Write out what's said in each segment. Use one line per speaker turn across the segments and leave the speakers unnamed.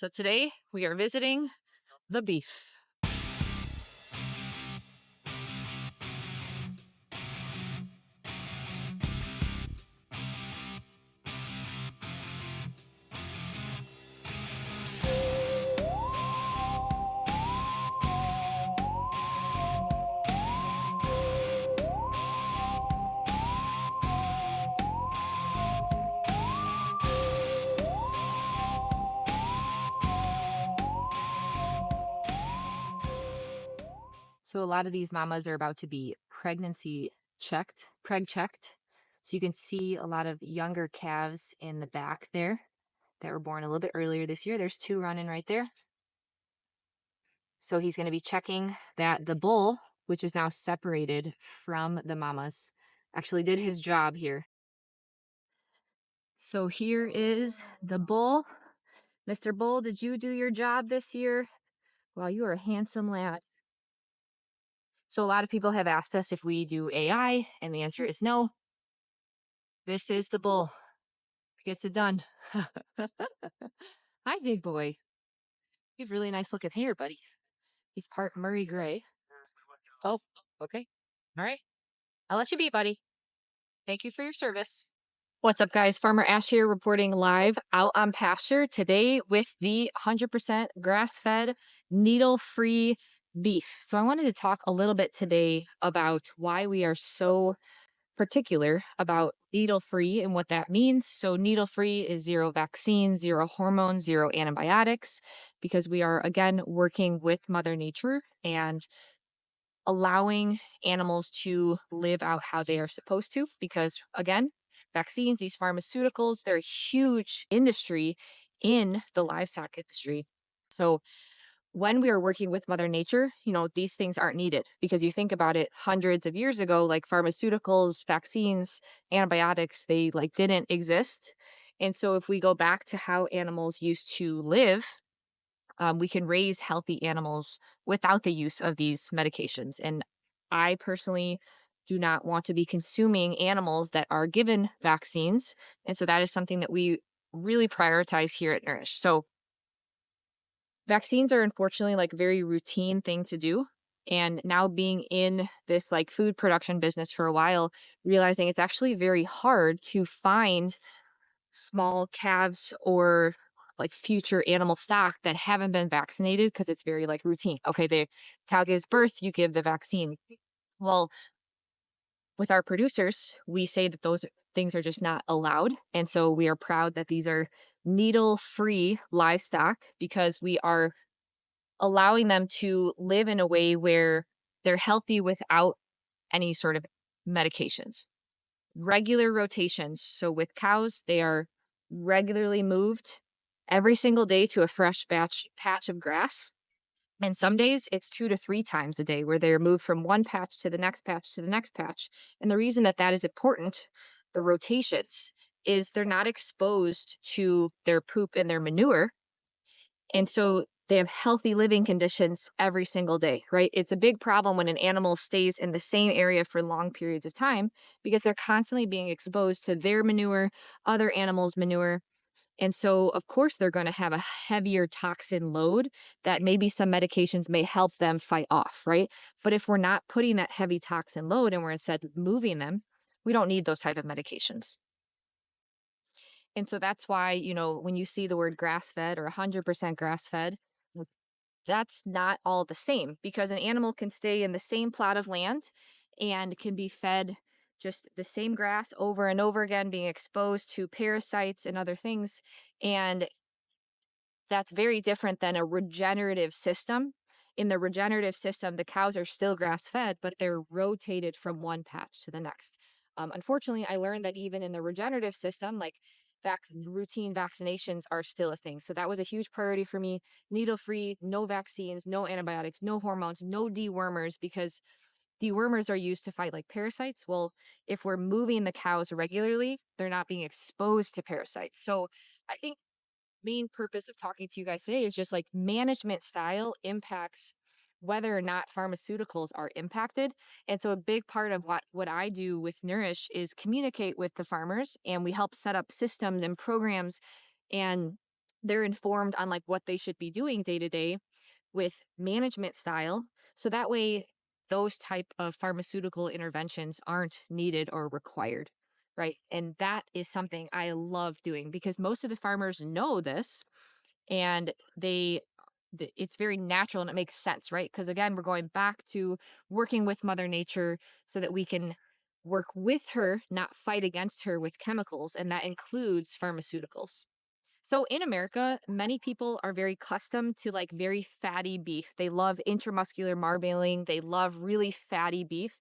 So today we are visiting the beef. So a lot of these mamas are about to be preg checked. So you can see a lot of younger calves in the back there that were born a little bit earlier this year. There's two running right there. So he's going to be checking that the bull, which is now separated from the mamas, actually did his job here. So here is the bull. Mr. Bull, did you do your job this year? Well, you are a handsome lad. So a lot of people have asked us if we do AI, and the answer is no. This is the bull. Gets it done. Hi, big boy. You have really nice looking hair, buddy. He's part Murray Gray. Oh, okay. All right. I'll let you be, buddy. Thank you for your service. What's up, guys? Farmer Ash here, reporting live out on pasture today with the 100% grass-fed, needle-free beef. So I wanted to talk a little bit today about why we are so particular about needle-free and what that means. So needle-free is zero vaccines, zero hormones, zero antibiotics, because we are, again, working with Mother Nature and allowing animals to live out how they are supposed to. Because, again, vaccines, these pharmaceuticals, they're a huge industry in the livestock industry. So when we are working with Mother Nature, these things aren't needed, because you think about it, hundreds of years ago, like pharmaceuticals, vaccines, antibiotics, they didn't exist. And so if we go back to how animals used to live, we can raise healthy animals without the use of these medications. And I personally do not want to be consuming animals that are given vaccines. And so that is something that we really prioritize here at Nourish. So vaccines are unfortunately a very routine thing to do. And now being in this food production business for a while, realizing it's actually very hard to find small calves or future animal stock that haven't been vaccinated, because it's very routine. Okay, the cow gives birth, you give the vaccine. Well, with our producers, we say that those things are just not allowed. And so we are proud that these are needle-free livestock, because we are allowing them to live in a way where they're healthy without any sort of medications. Regular rotations. So with cows, they are regularly moved every single day to a fresh patch of grass. And some days it's 2 to 3 times a day where they're moved from one patch to the next patch to the next patch. And the reason that that is important, the rotations, is they're not exposed to their poop and their manure. And so they have healthy living conditions every single day, right? It's a big problem when an animal stays in the same area for long periods of time, because they're constantly being exposed to their manure, other animals' manure. And so, of course, they're going to have a heavier toxin load that maybe some medications may help them fight off, right? But if we're not putting that heavy toxin load and we're instead moving them, we don't need those type of medications. And so that's why, when you see the word grass-fed or 100% grass-fed, that's not all the same, because an animal can stay in the same plot of land and can be fed just the same grass over and over again, being exposed to parasites and other things. And that's very different than a regenerative system. In the regenerative system, the cows are still grass-fed, but they're rotated from one patch to the next. Unfortunately, I learned that even in the regenerative system, routine vaccinations are still a thing. So that was a huge priority for me. Needle-free, no vaccines, no antibiotics, no hormones, no dewormers, because dewormers are used to fight parasites. Well, if we're moving the cows regularly, they're not being exposed to parasites. So I think main purpose of talking to you guys today is just management style impacts whether or not pharmaceuticals are impacted. And so a big part of what I do with Nourish is communicate with the farmers, and we help set up systems and programs and they're informed on like what they should be doing day to day with management style. So that way those type of pharmaceutical interventions aren't needed or required. Right. And that is something I love doing because most of the farmers know this and it's very natural and it makes sense, right? Because again, we're going back to working with Mother Nature so that we can work with her, not fight against her with chemicals, and that includes pharmaceuticals. So in America, many people are very accustomed to like very fatty beef. They love intramuscular marbling. They love really fatty beef.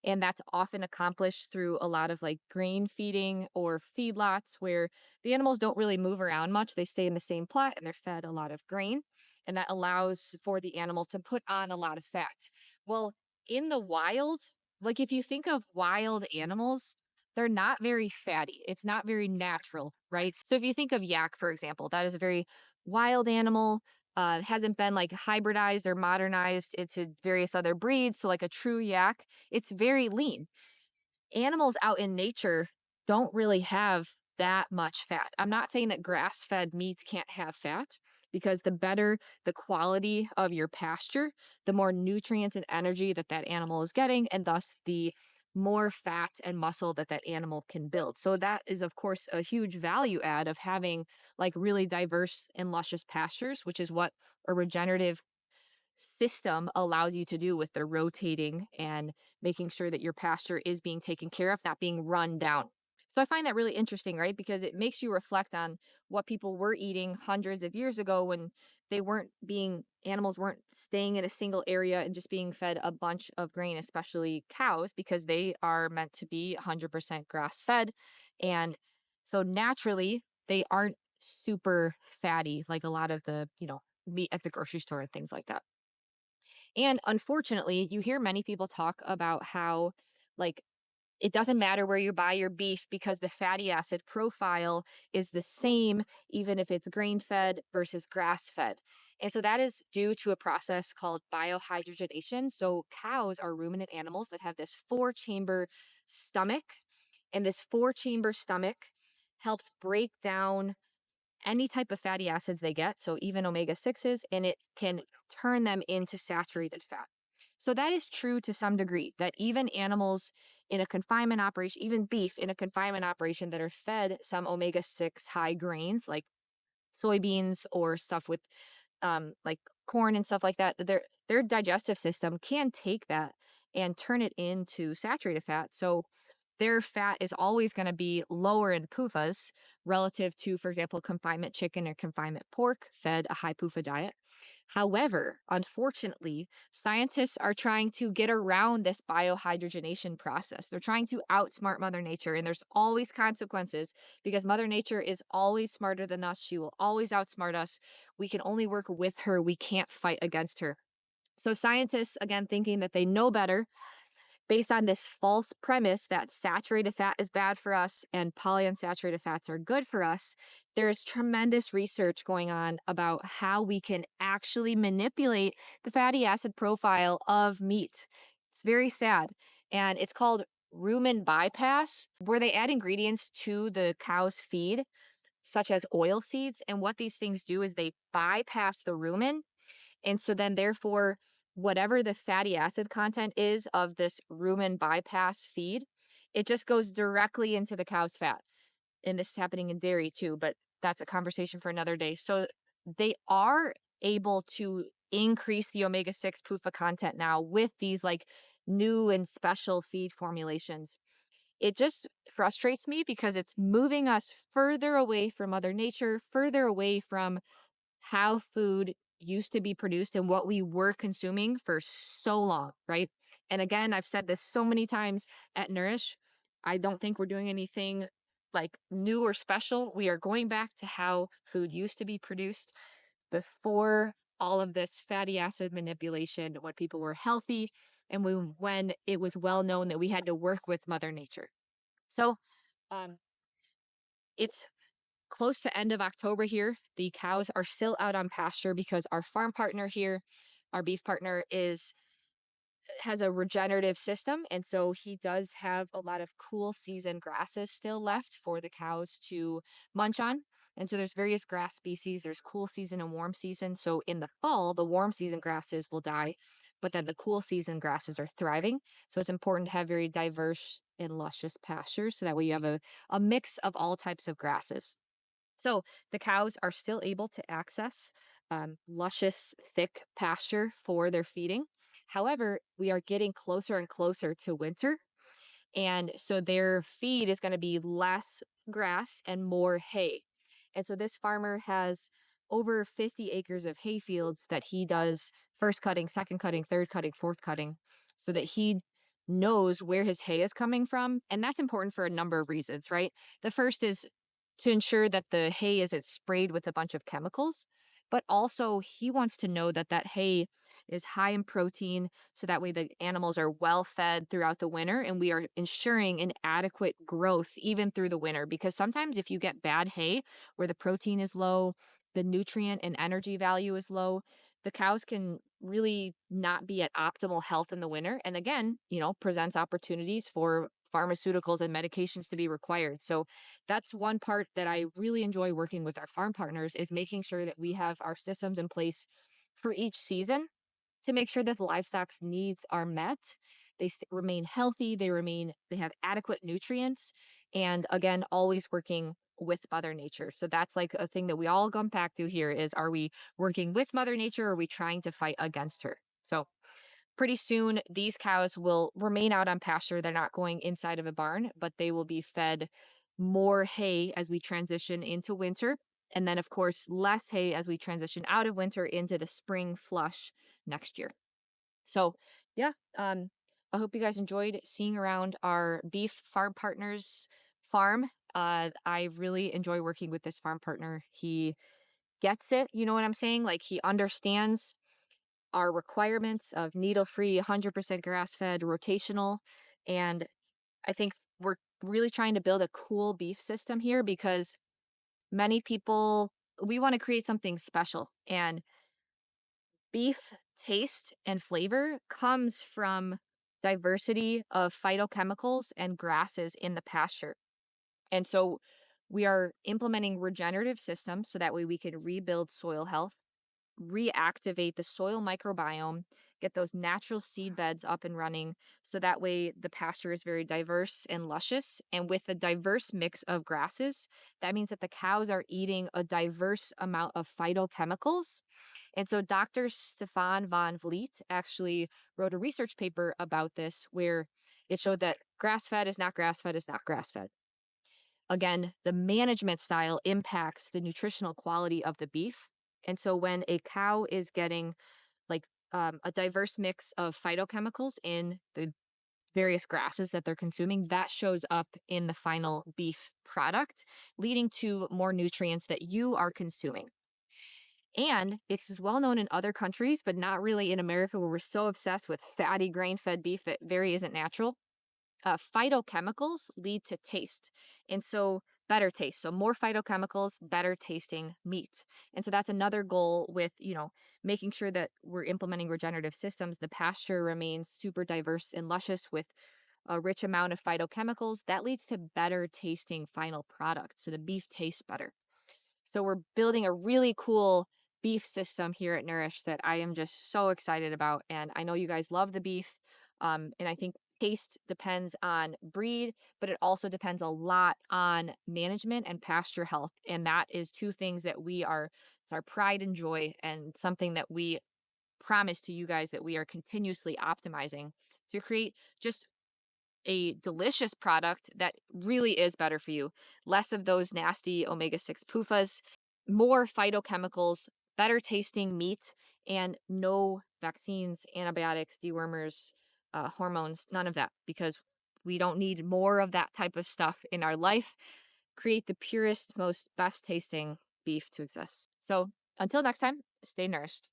And that's often accomplished through a lot of like grain feeding or feedlots where the animals don't really move around much. They stay in the same plot and they're fed a lot of grain. And that allows for the animal to put on a lot of fat. Well, in the wild, like if you think of wild animals, they're not very fatty. It's not very natural, right? So if you think of yak, for example, that is a very wild animal, hasn't been like hybridized or modernized into various other breeds. So like a true yak, it's very lean. Animals out in nature don't really have that much fat. I'm not saying that grass-fed meats can't have fat because the better the quality of your pasture, the more nutrients and energy that that animal is getting, and thus the more fat and muscle that that animal can build. So that is, of course, a huge value add of having like really diverse and luscious pastures, which is what a regenerative system allows you to do with the rotating and making sure that your pasture is being taken care of, not being run down. So I find that really interesting, right? Because it makes you reflect on what people were eating hundreds of years ago when animals weren't staying in a single area and just being fed a bunch of grain, especially cows, because they are meant to be 100% grass fed. And so naturally, they aren't super fatty like a lot of the, meat at the grocery store and things like that. And unfortunately, you hear many people talk about how, like, it doesn't matter where you buy your beef because the fatty acid profile is the same, even if it's grain fed versus grass fed. And so that is due to a process called biohydrogenation. So cows are ruminant animals that have this four-chamber stomach, and this four-chamber stomach helps break down any type of fatty acids they get, so even omega 6s, and it can turn them into saturated fat. So that is true to some degree, that even animals in a confinement operation, even beef in a confinement operation that are fed some omega 6 high grains like soybeans or stuff with like corn and stuff like that, their digestive system can take that and turn it into saturated fat. So their fat is always going to be lower in PUFAs relative to, for example, confinement chicken or confinement pork fed a high PUFA diet. However, unfortunately, scientists are trying to get around this biohydrogenation process. They're trying to outsmart Mother Nature, and there's always consequences because Mother Nature is always smarter than us. She will always outsmart us. We can only work with her. We can't fight against her. So scientists, again, thinking that they know better, based on this false premise that saturated fat is bad for us and polyunsaturated fats are good for us, there's tremendous research going on about how we can actually manipulate the fatty acid profile of meat. It's very sad. And it's called rumen bypass, where they add ingredients to the cow's feed, such as oil seeds. And what these things do is they bypass the rumen, and so then therefore, whatever the fatty acid content is of this rumen bypass feed, it just goes directly into the cow's fat. And this is happening in dairy too, but that's a conversation for another day. So they are able to increase the omega 6 PUFA content now with these like new and special feed formulations. It just frustrates me because it's moving us further away from Mother Nature, further away from how food used to be produced and what we were consuming for so long, right? And again, I've said this so many times at Nourish. I don't think we're doing anything like new or special. We are going back to how food used to be produced before all of this fatty acid manipulation, when people were healthy and when it was well known that we had to work with Mother Nature. So um, it's close to end of October here. The cows are still out on pasture because our farm partner here, our beef partner, has a regenerative system, and so he does have a lot of cool season grasses still left for the cows to munch on. And so there's various grass species. There's cool season and warm season. So in the fall, the warm season grasses will die, but then the cool season grasses are thriving. So it's important to have very diverse and luscious pastures so that way you have a mix of all types of grasses. So the cows are still able to access luscious, thick pasture for their feeding. However, we are getting closer and closer to winter. And so their feed is going to be less grass and more hay. And so this farmer has over 50 acres of hay fields that he does first cutting, second cutting, third cutting, fourth cutting, so that he knows where his hay is coming from. And that's important for a number of reasons, right? The first is to ensure that the hay isn't sprayed with a bunch of chemicals, but also he wants to know that that hay is high in protein so that way the animals are well fed throughout the winter and we are ensuring an adequate growth even through the winter. Because sometimes if you get bad hay where the protein is low, the nutrient and energy value is low, the cows can really not be at optimal health in the winter. And again, presents opportunities for pharmaceuticals and medications to be required. So that's one part that I really enjoy working with our farm partners is making sure that we have our systems in place for each season to make sure that the livestock's needs are met. They remain healthy, they have adequate nutrients, and again, always working with Mother Nature. So that's like a thing that we all come back to here is, are we working with Mother Nature or are we trying to fight against her? So pretty soon these cows will remain out on pasture. They're not going inside of a barn, but they will be fed more hay as we transition into winter. And then, of course, less hay as we transition out of winter into the spring flush next year. So, yeah, I hope you guys enjoyed seeing around our beef farm partners farm. I really enjoy working with this farm partner. He gets it. You know what I'm saying? Like he understands our requirements of needle-free, 100% grass-fed, rotational. And I think we're really trying to build a cool beef system here because many people, we want to create something special. And beef taste and flavor comes from diversity of phytochemicals and grasses in the pasture. And so we are implementing regenerative systems so that way we can rebuild soil health, reactivate the soil microbiome, get those natural seed beds up and running. So that way the pasture is very diverse and luscious. And with a diverse mix of grasses, that means that the cows are eating a diverse amount of phytochemicals. And so Dr. Stefan van Vliet actually wrote a research paper about this where it showed that grass fed is not grass fed is not grass fed. Again, the management style impacts the nutritional quality of the beef. And so when a cow is getting like a diverse mix of phytochemicals in the various grasses that they're consuming, that shows up in the final beef product, leading to more nutrients that you are consuming. And this is well known in other countries, but not really in America, where we're so obsessed with fatty grain fed beef that very isn't natural. Phytochemicals lead to taste. And so better taste. So more phytochemicals, better tasting meat. And so that's another goal with, making sure that we're implementing regenerative systems. The pasture remains super diverse and luscious with a rich amount of phytochemicals. That leads to better tasting final product. So the beef tastes better. So we're building a really cool beef system here at Nourish that I am just so excited about. And I know you guys love the beef. And I think taste depends on breed, but it also depends a lot on management and pasture health. And that is two things that it's our pride and joy and something that we promise to you guys that we are continuously optimizing to create just a delicious product that really is better for you. Less of those nasty omega-6 PUFAs, more phytochemicals, better tasting meat, and no vaccines, antibiotics, dewormers, hormones, none of that, because we don't need more of that type of stuff in our life. Create the purest, most best tasting beef to exist. So until next time, stay nourished.